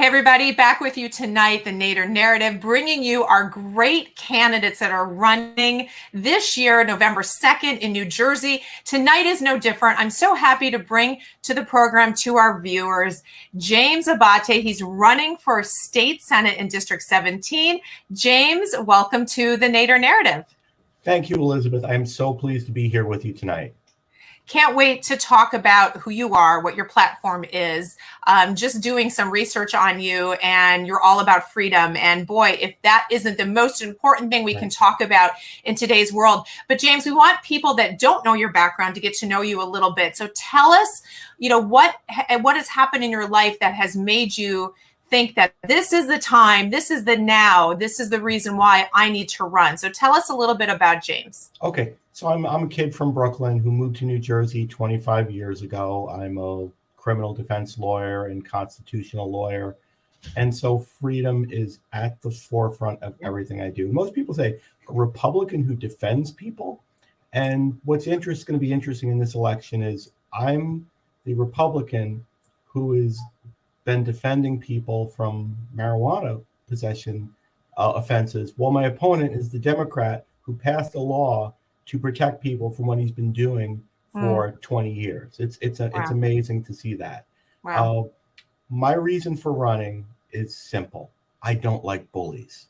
Hey everybody, back with you tonight, the Nader Narrative, bringing you our great candidates that are running this year, November 2nd in New Jersey. Tonight is no different. I'm so happy to bring to the program to our viewers, James Abate. He's running for State Senate in District 17. James, welcome to the Nader Narrative. Thank you, Elizabeth. I'm so pleased to be here with you tonight. Can't wait to talk about who you are, what your platform is. Just doing some research on you, and you're all about freedom. And boy, if that isn't the most important thing we can talk about in today's world. But James, we want people that don't know your background to get to know you a little bit. So tell us, what has happened in your life that has made you think that this is the time, this is the now, this is the reason why I need to run. So tell us a little bit about James. Okay, so I'm a kid from Brooklyn who moved to New Jersey 25 years ago. I'm a criminal defense lawyer and constitutional lawyer. And so freedom is at the forefront of everything I do. Most people say a Republican who defends people. And what's going to be interesting in this election is I'm the Republican who is been defending people from marijuana possession offenses, while my opponent is the Democrat who passed a law to protect people from what he's been doing for 20 years. It's amazing to see that. Wow. My reason for running is simple. I don't like bullies.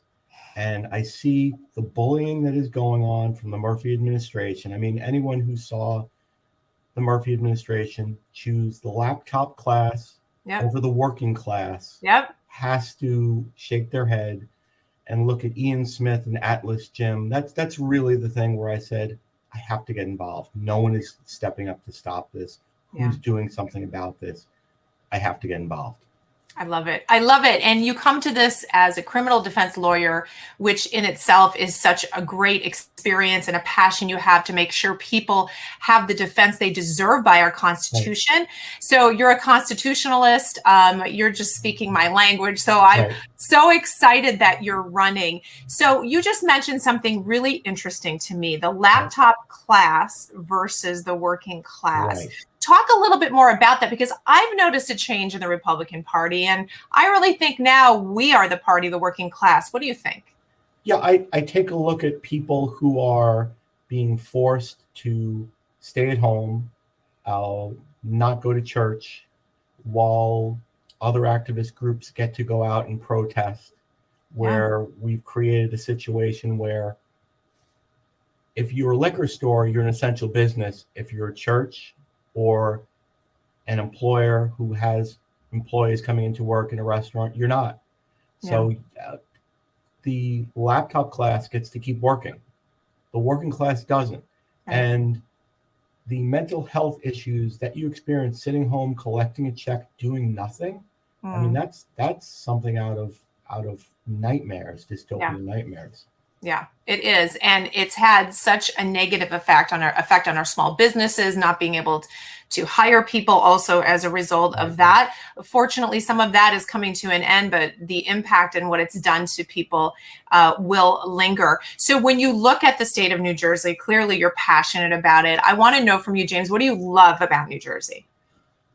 And I see the bullying that is going on from the Murphy administration. I mean, anyone who saw the Murphy administration choose the laptop class over the working class has to shake their head and look at Ian Smith and Atlas Jim. That's really the thing where I said, I have to get involved. No one is stepping up to stop this. Who's doing something about this? I have to get involved. I love it. I love it. And you come to this as a criminal defense lawyer, which in itself is such a great experience and a passion you have to make sure people have the defense they deserve by our Constitution. Right. So you're a constitutionalist. You're just speaking my language. So I'm so excited that you're running. So you just mentioned something really interesting to me, the laptop class versus the working class. Right. Talk a little bit more about that, because I've noticed a change in the Republican Party, and I really think now we are the party of the working class. What do you think? Yeah, I take a look at people who are being forced to stay at home, not go to church, while other activist groups get to go out and protest, where we've created a situation where if you're a liquor store, you're an essential business. If you're a church or an employer who has employees coming into work in a restaurant, you're not. So the laptop class gets to keep working. The working class doesn't. Right. And the mental health issues that you experience sitting home, collecting a check, doing nothing. I mean, that's something out of nightmares, dystopian nightmares. Yeah, it is. And it's had such a negative effect on our small businesses, not being able to hire people also as a result of that. Fortunately, some of that is coming to an end, but the impact and what it's done to people will linger. So when you look at the state of New Jersey, clearly you're passionate about it. I want to know from you, James, what do you love about New Jersey?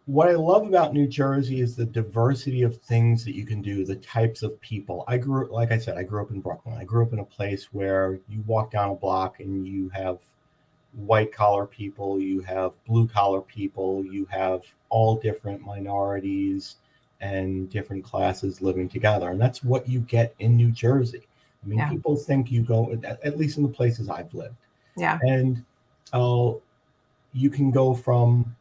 What I love about New Jersey is the diversity of things that you can do, the types of people. Like I said, I grew up in Brooklyn. I grew up in a place where you walk down a block and you have white collar people, you have blue collar people, you have all different minorities and different classes living together. And that's what you get in New Jersey. I mean, people think you go, at least in the places I've lived. Yeah. And you can go from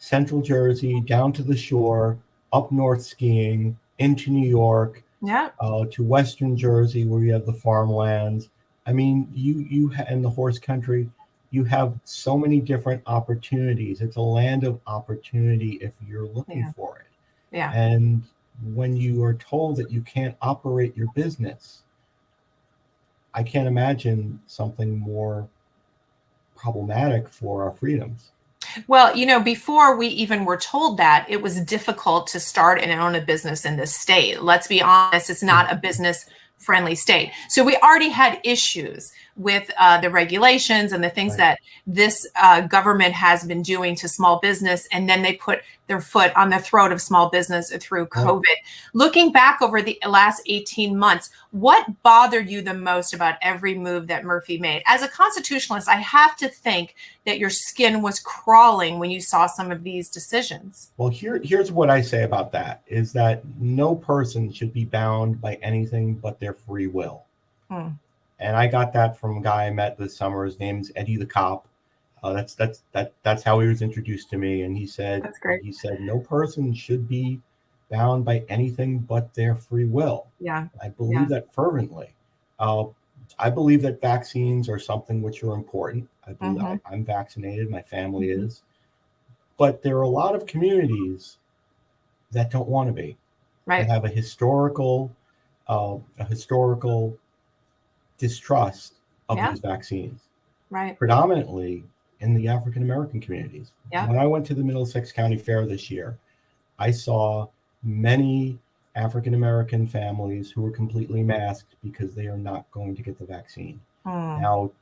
Central Jersey down to the shore, up north skiing, into New York, to Western Jersey where you have the farmlands. I mean, you in the horse country, you have so many different opportunities. It's a land of opportunity if you're looking for it. Yeah. And when you are told that you can't operate your business, I can't imagine something more problematic for our freedoms. Well, before we even were told that, it was difficult to start and own a business in this state. Let's be honest, it's not a business-friendly state. So we already had issues with the regulations and the things that this government has been doing to small business, and then they put their foot on the throat of small business through COVID. Looking back over the last 18 months, what bothered you the most about every move that Murphy made? As a constitutionalist, I have to think that your skin was crawling when you saw some of these decisions. Well, here's what I say about that, is that no person should be bound by anything but their free will. And I got that from a guy I met this summer. His name's Eddie the Cop. That's how he was introduced to me. And he said, That's great. He said, no person should be bound by anything but their free will. Yeah. I believe that fervently. I believe that vaccines are something which are important. I believe I'm vaccinated. My family is. But there are a lot of communities that don't want to be. Right. They have a historical distrust of these vaccines. Right. Predominantly in the African American communities. Yeah. When I went to the Middlesex County Fair this year, I saw many African American families who were completely masked because they are not going to get the vaccine. Now,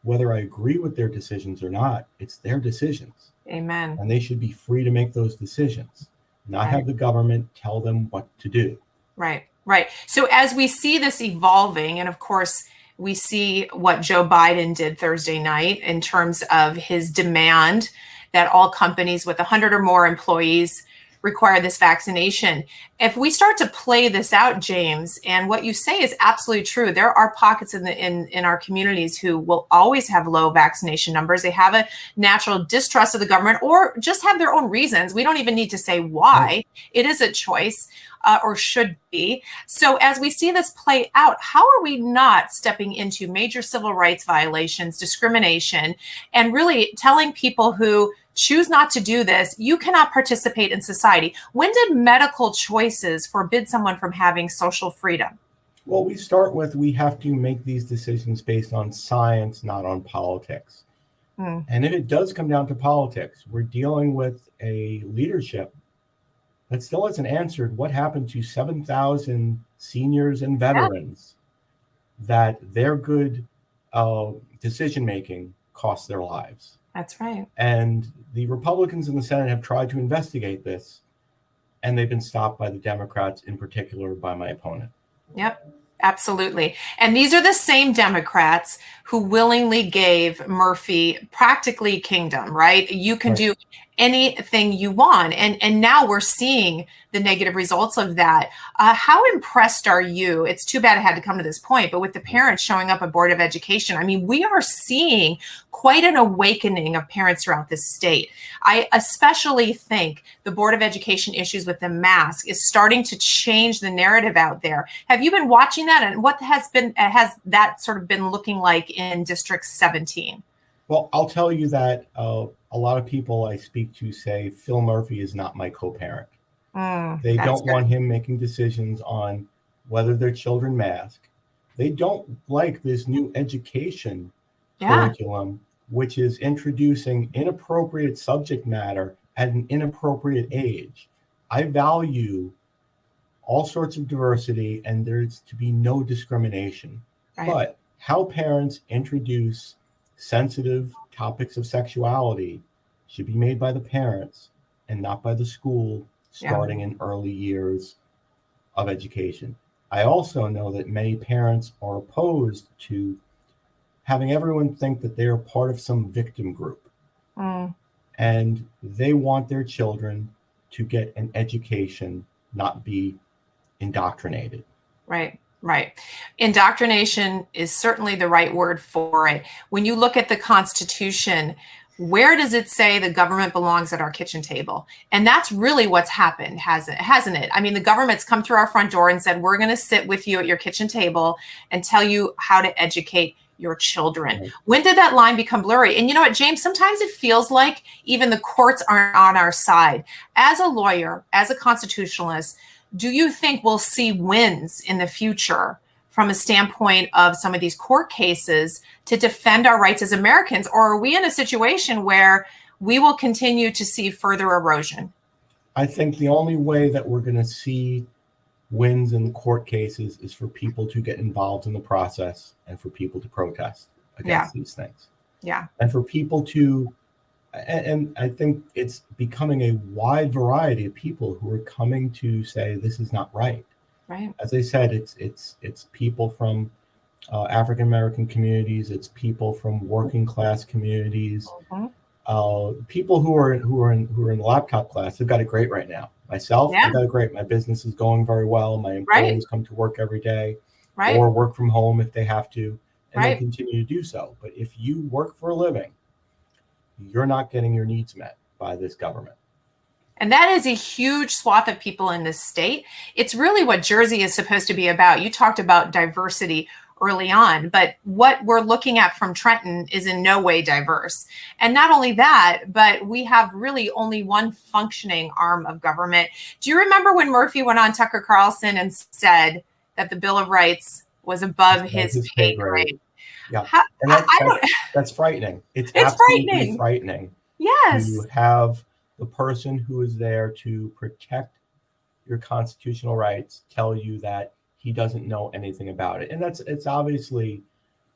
whether I agree with their decisions or not, it's their decisions. Amen. And they should be free to make those decisions, not have the government tell them what to do. Right. Right. So as we see this evolving, and of course, we see what Joe Biden did Thursday night in terms of his demand that all companies with 100 or more employees require this vaccination. If we start to play this out, James, and what you say is absolutely true, there are pockets in our communities who will always have low vaccination numbers. They have a natural distrust of the government or just have their own reasons. We don't even need to say why. It is a choice. Or should be. So as we see this play out, how are we not stepping into major civil rights violations, discrimination, and really telling people who choose not to do this, you cannot participate in society? When did medical choices forbid someone from having social freedom? Well, we start with, we have to make these decisions based on science, not on politics. And if it does come down to politics, we're dealing with a leadership that still hasn't answered what happened to 7,000 seniors and veterans that their good decision-making cost their lives. That's right. And the Republicans in the Senate have tried to investigate this, and they've been stopped by the Democrats, in particular by my opponent. Yep, absolutely. And these are the same Democrats who willingly gave Murphy practically kingdom, right? You can do anything you want. And now we're seeing the negative results of that. How impressed are you? It's too bad it had to come to this point, but with the parents showing up at Board of Education, I mean, we are seeing quite an awakening of parents throughout this state. I especially think the Board of Education issues with the mask is starting to change the narrative out there. Have you been watching that? And what has that sort of been looking like in District 17? Well, I'll tell you that a lot of people I speak to say Phil Murphy is not my co-parent. They don't want him making decisions on whether their children mask. They don't like this new education curriculum, which is introducing inappropriate subject matter at an inappropriate age. I value all sorts of diversity, and there's to be no discrimination. But how parents introduce sensitive topics of sexuality should be made by the parents and not by the school, starting in early years of education. I also know that many parents are opposed to having everyone think that they are part of some victim group. And they want their children to get an education, not be indoctrinated. Right. Right. Indoctrination is certainly the right word for it. When you look at the Constitution, where does it say the government belongs at our kitchen table? And that's really what's happened, hasn't it? I mean, the government's come through our front door and said, we're going to sit with you at your kitchen table and tell you how to educate your children. Right. When did that line become blurry? And you know what, James, sometimes it feels like even the courts aren't on our side. As a lawyer, as a constitutionalist, do you think we'll see wins in the future from a standpoint of some of these court cases to defend our rights as Americans? Or are we in a situation where we will continue to see further erosion? I think the only way that we're going to see wins in the court cases is for people to get involved in the process and for people to protest against these things. Yeah. And for people to, and I think it's becoming a wide variety of people who are coming to say this is not right. Right. As I said, it's people from African American communities, it's people from working class communities, people who are in the laptop class. They've got it great right now. Myself, I've got it great. My business is going very well. My employees come to work every day, or work from home if they have to, and they continue to do so. But if you work for a living, you're not getting your needs met by this government. And that is a huge swath of people in this state. It's really what Jersey is supposed to be about. You talked about diversity early on, but what we're looking at from Trenton is in no way diverse. And not only that, but we have really only one functioning arm of government. Do you remember when Murphy went on Tucker Carlson and said that the Bill of Rights was above his pay grade? Yeah, and that's frightening. It's absolutely frightening. Yes. You have the person who is there to protect your constitutional rights tell you that he doesn't know anything about it. And it's obviously,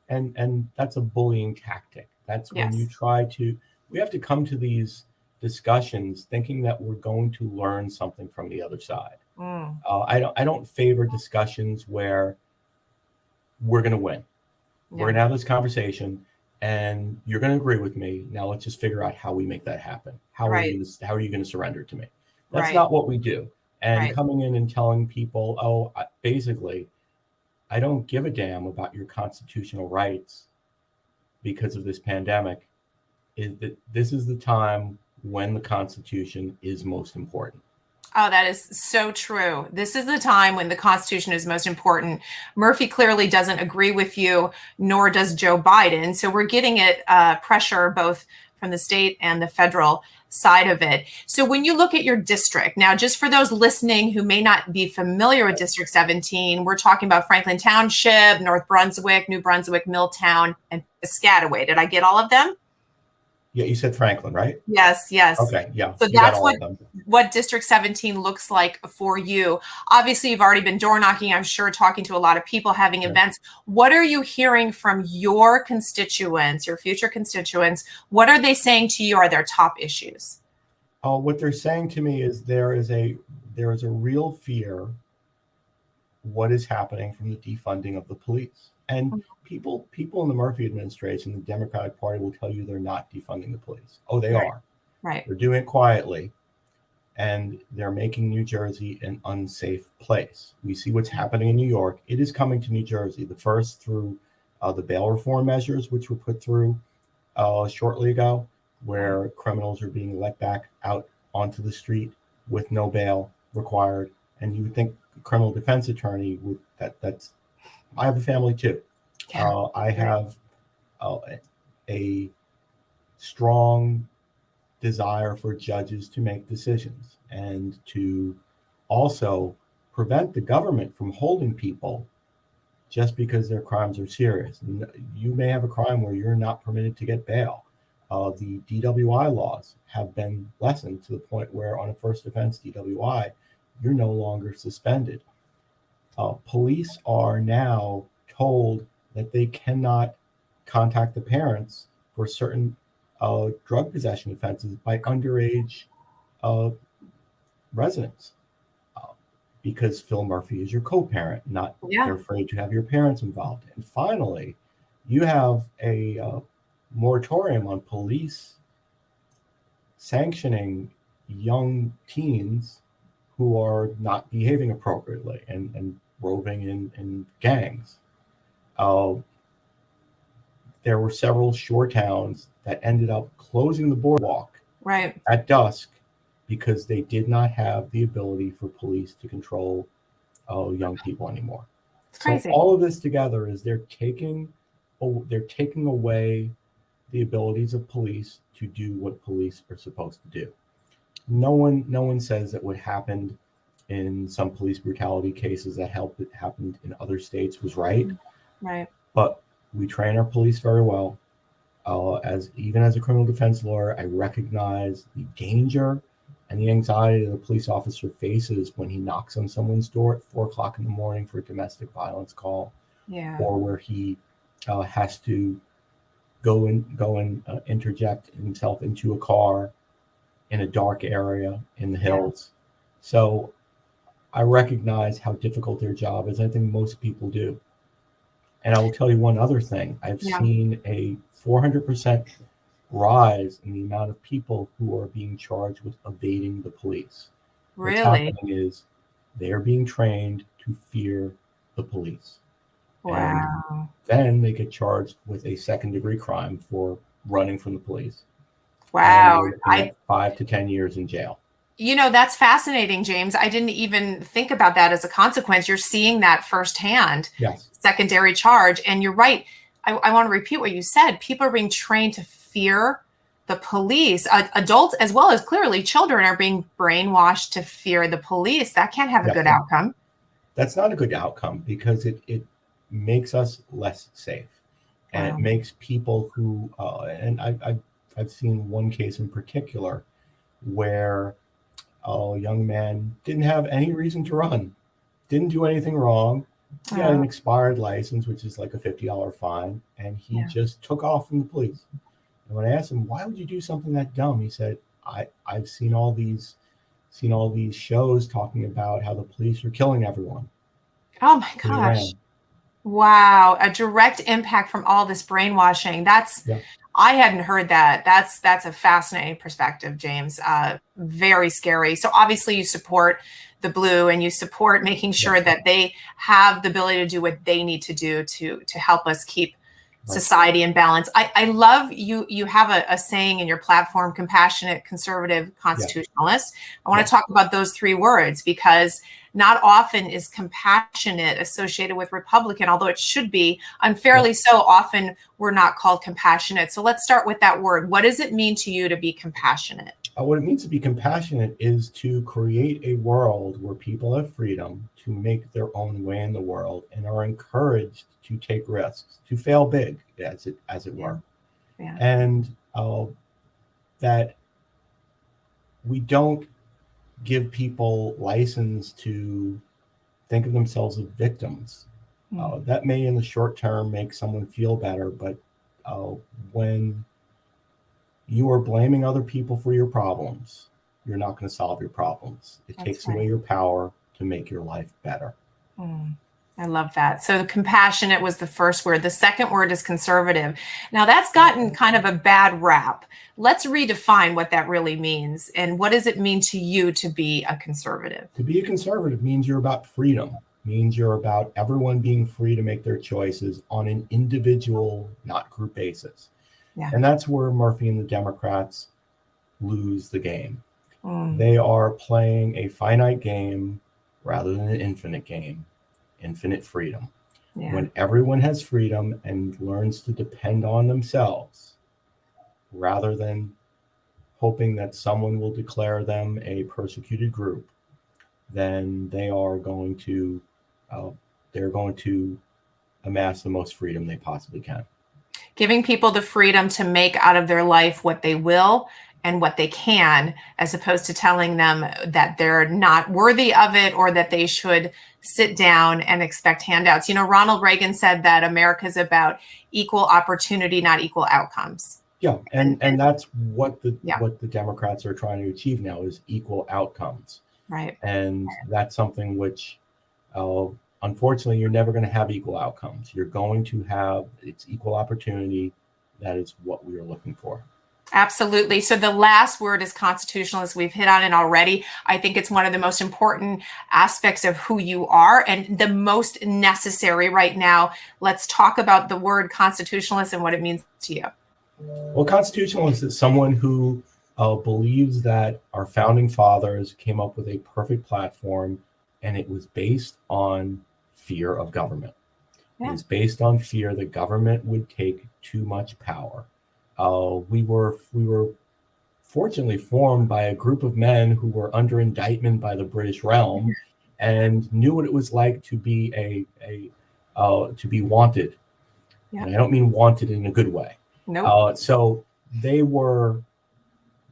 and that's a bullying tactic. That's when you we have to come to these discussions thinking that we're going to learn something from the other side. I don't favor discussions where we're going to win. We're going to have this conversation and you're going to agree with me. Now let's just figure out how we make that happen. How are you going to surrender to me? That's not what we do. And coming in and telling people, basically, I don't give a damn about your constitutional rights because of this pandemic. This is the time when the Constitution is most important. Oh, that is so true. This is the time when the Constitution is most important. Murphy clearly doesn't agree with you, nor does Joe Biden. So we're getting pressure both from the state and the federal side of it. So when you look at your district, now just for those listening who may not be familiar with District 17, we're talking about Franklin Township, North Brunswick, New Brunswick, Milltown, and Piscataway. Did I get all of them? Yeah, you said Franklin, right? Yes. Okay, yeah. So that's what District 17 looks like for you. Obviously, you've already been door knocking, I'm sure, talking to a lot of people, having events. What are you hearing from your constituents, your future constituents? What are they saying to you are their top issues? What they're saying to me is there is a real fear what is happening from the defunding of the police. And people in the Murphy administration, the Democratic Party, will tell you they're not defunding the police. Oh, they are. Right. They're doing it quietly, and they're making New Jersey an unsafe place. We see what's happening in New York. It is coming to New Jersey. The first through the bail reform measures, which were put through shortly ago, where criminals are being let back out onto the street with no bail required. And you would think a criminal defense attorney would that's. I have a family too. I have a strong desire for judges to make decisions and to also prevent the government from holding people just because their crimes are serious. You may have a crime where you're not permitted to get bail. The DWI laws have been lessened to the point where on a first offense DWI, you're no longer suspended. Police are now told that they cannot contact the parents for certain drug possession offenses by underage residents because Phil Murphy is your co-parent, they're afraid to have your parents involved. And finally, you have a moratorium on police sanctioning young teens who are not behaving appropriately and roving in gangs. There were several shore towns that ended up closing the boardwalk at dusk because they did not have the ability for police to control young people anymore. It's crazy. So all of this together is they're taking away the abilities of police to do what police are supposed to do. No one says that what happened in some police brutality cases that happened in other states was right. Right. But we train our police very well. Even as a criminal defense lawyer, I recognize the danger and the anxiety that a police officer faces when he knocks on someone's door at 4 o'clock in the morning for a domestic violence call, Yeah. or where he has to go and interject himself into a car in a dark area in the hills. So I recognize how difficult their job is. I think most people do. And I will tell you one other thing. I've seen a 400% rise in the amount of people who are being charged with evading the police. What's Really? happening is they're being trained to fear the police. And Wow. then they get charged with a second-degree crime for running from the police. Wow. And they're looking at 5 to 10 years in jail. That's fascinating, James. I didn't even think about that as a consequence. You're seeing that firsthand. Yes. Secondary charge. And you're right. I want to repeat what you said. People are being trained to fear the police. Adults, as well as clearly children, are being brainwashed to fear the police. That can't have a good outcome. That's not a good outcome, because it makes us less safe. And it makes people who, and I've seen one case in particular where a young man didn't have any reason to run, didn't do anything wrong. He had an expired license, which is like a $50 fine, and he just took off from the police. And when I asked him, why would you do something that dumb? He said, I've seen all these shows talking about how the police are killing everyone. Oh my gosh. Wow. A direct impact from all this brainwashing. I hadn't heard that. That's a fascinating perspective, James. Very scary. So obviously you support the Blue, and you support making sure that they have the ability to do what they need to do to help us keep society in balance. I love you have a saying in your platform: compassionate, conservative, constitutionalist. I want to talk about those 3 words, because not often is compassionate associated with Republican, although it should be. Unfairly so often we're not called compassionate. So let's start with that word. What does it mean to you to be compassionate? What it means to be compassionate is to create a world where people have freedom to make their own way in the world and are encouraged to take risks, to fail big, as it were. Yeah. And that we don't give people license to think of themselves as victims. That may in the short term make someone feel better, but when you are blaming other people for your problems, you're not going to solve your problems. It takes away your power to make your life better. I love that. So compassionate was the first word. The second word is conservative. Now that's gotten kind of a bad rap. Let's redefine what that really means. And what does it mean to you to be a conservative? To be a conservative means you're about freedom, means you're about everyone being free to make their choices on an individual, not group basis. And that's where Murphy and the Democrats lose the game. They are playing a finite game rather than an infinite game, infinite freedom. When everyone has freedom and learns to depend on themselves, rather than hoping that someone will declare them a persecuted group, then they're going to amass the most freedom they possibly can. Giving people the freedom to make out of their life what they will and what they can, as opposed to telling them that they're not worthy of it or that they should sit down and expect handouts. Ronald Reagan said that America is about equal opportunity, not equal outcomes. Yeah, and that's what the Democrats are trying to achieve now, is equal outcomes. Right. And that's something which unfortunately, you're never going to have equal outcomes. You're going to have equal opportunity. That is what we are looking for. Absolutely. So the last word is constitutionalist. We've hit on it already. I think it's one of the most important aspects of who you are and the most necessary right now. Let's talk about the word constitutionalist and what it means to you. Well, constitutionalist is someone who believes that our founding fathers came up with a perfect platform, and it was based on fear of government. It was based on fear that government would take too much power. We were fortunately formed by a group of men who were under indictment by the British realm and knew what it was like to be to be wanted. And I don't mean wanted in a good way. Nope. So they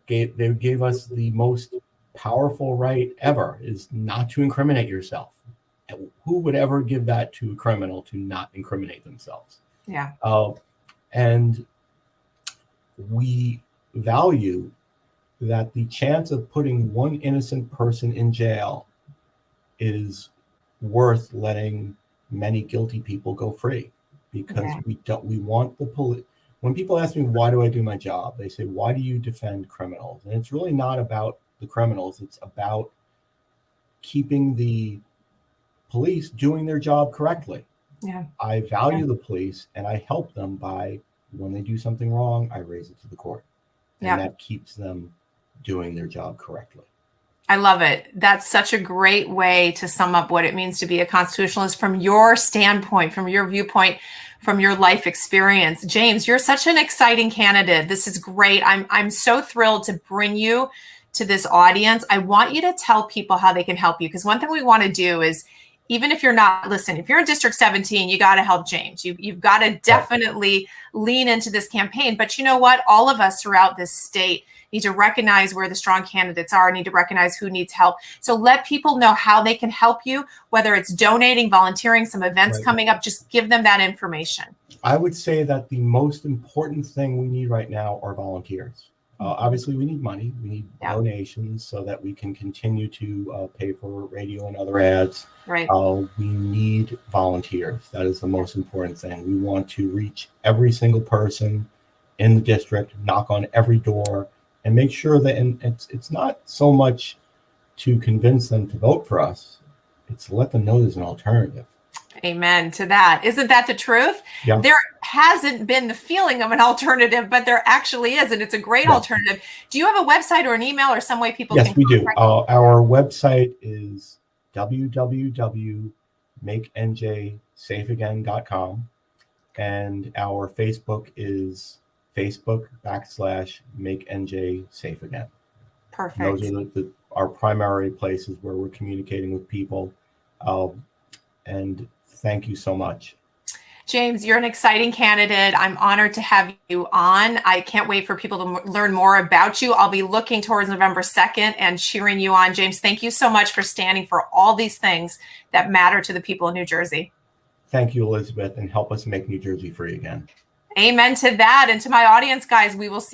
gave us the most powerful right ever is not to incriminate yourself. Who would ever give that to a criminal to not incriminate themselves? Yeah. And we value that the chance of putting one innocent person in jail is worth letting many guilty people go free, because we want the police. When people ask me, why do I do my job? They say, why do you defend criminals? And it's really not about the criminals. It's about keeping the police doing their job correctly. Yeah. I value the police, and I help them by, when they do something wrong, I raise it to the court. And that keeps them doing their job correctly. I love it. That's such a great way to sum up what it means to be a constitutionalist from your standpoint, from your viewpoint, from your life experience. James, you're such an exciting candidate. This is great. I'm so thrilled to bring you to this audience. I want you to tell people how they can help you, because one thing we want to do is, even if you're not listening, if you're in District 17, you got to help James. You've got to definitely lean into this campaign. But you know what? All of us throughout this state need to recognize where the strong candidates are, need to recognize who needs help. So let people know how they can help you, whether it's donating, volunteering, some events coming up, just give them that information. I would say that the most important thing we need right now are volunteers. Obviously, we need money. We need donations so that we can continue to pay for radio and other ads. Right. We need volunteers. That is the most important thing. We want to reach every single person in the district, knock on every door, and make sure that, and it's not so much to convince them to vote for us. It's to let them know there's an alternative. Amen to that. Isn't that the truth? Yeah. There hasn't been the feeling of an alternative, but there actually is, and it's a great alternative. Do you have a website or an email or some way people can we do. Our website is www.makenjsafeagain.com, and our Facebook is Facebook.com/MakeNJ Perfect. Those are our primary places where we're communicating with people. And thank you so much. James, you're an exciting candidate. I'm honored to have you on. I can't wait for people to learn more about you. I'll be looking towards November 2nd and cheering you on. James, thank you so much for standing for all these things that matter to the people of New Jersey. Thank you, Elizabeth, and help us make New Jersey free again. Amen to that. And to my audience, guys, we will see